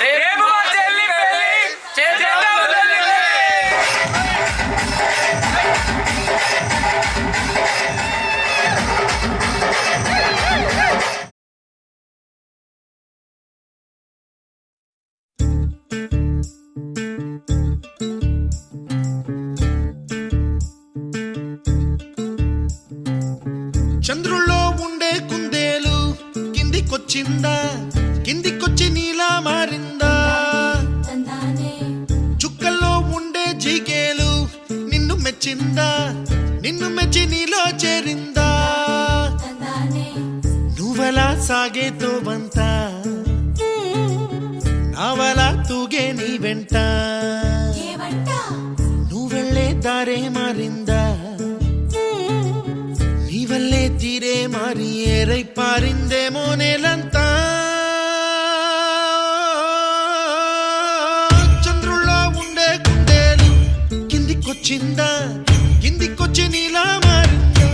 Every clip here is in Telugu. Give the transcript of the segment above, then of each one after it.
రేపు మా చెల్లి పెళ్లి చేద్దాం తల్లి. చంద్రుల్లో ఉండే కుందేలు కిందికొచ్చిందా, కిందికొచ్చి నీలా మారిందా? చుక్కల్లో ఉండే జీకేలు నిన్ను మెచ్చిందా, నిన్ను మెచ్చి నీలో చేరిందా? నువ్వలా సాగేతో వంత నావలా తూగే నీ వెంట, నువ్వెళ్ళే దారే మారిందా, నీవల్లే తీరే మారి ఏరై పారిందేమో నేలంతా. చంద్రుల్లో ఉండే కుందేలు కిందికొచ్చిందా, కిందికొచ్చి నీలా మారిందా?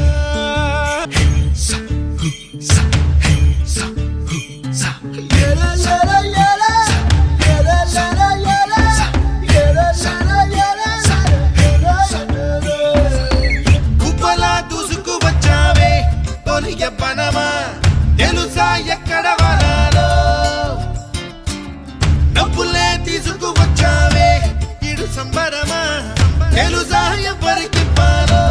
ఎవ్వనమా తెలుసా ఎక్కడ వనాలో, డబ్బులే తీసుకువచ్చావే ఇడు సంబరమా తెలుసా ఎవరికి పాలో?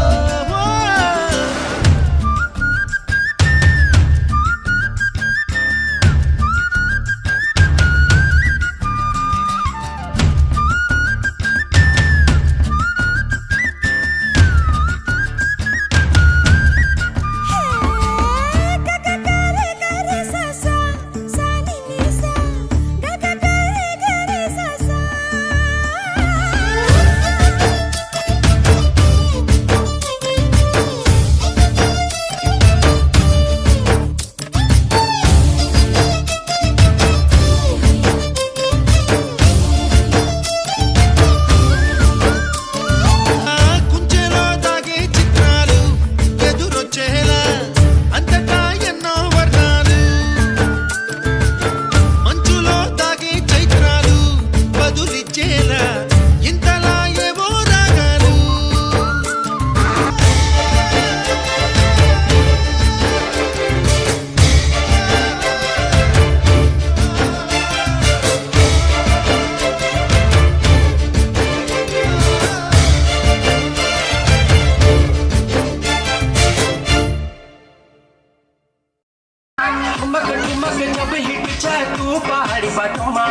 पहाड़ी बटोमा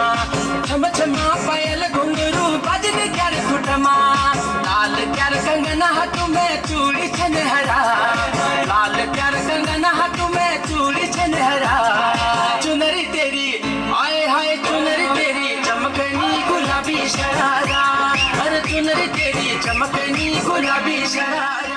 छम छमा पायल घुंघरू बजने क्यार घुटमा लाल प्यार कंगना हाथों में चूड़ी छनहरा, लाल प्यार कंगना हाथों में चूड़ी छनहरा। चुनरी तेरी आए हाय चुनरी तेरी चमकनी गुलाबी शरारा, अरे चुनरी तेरी चमकनी गुलाबी शरारा।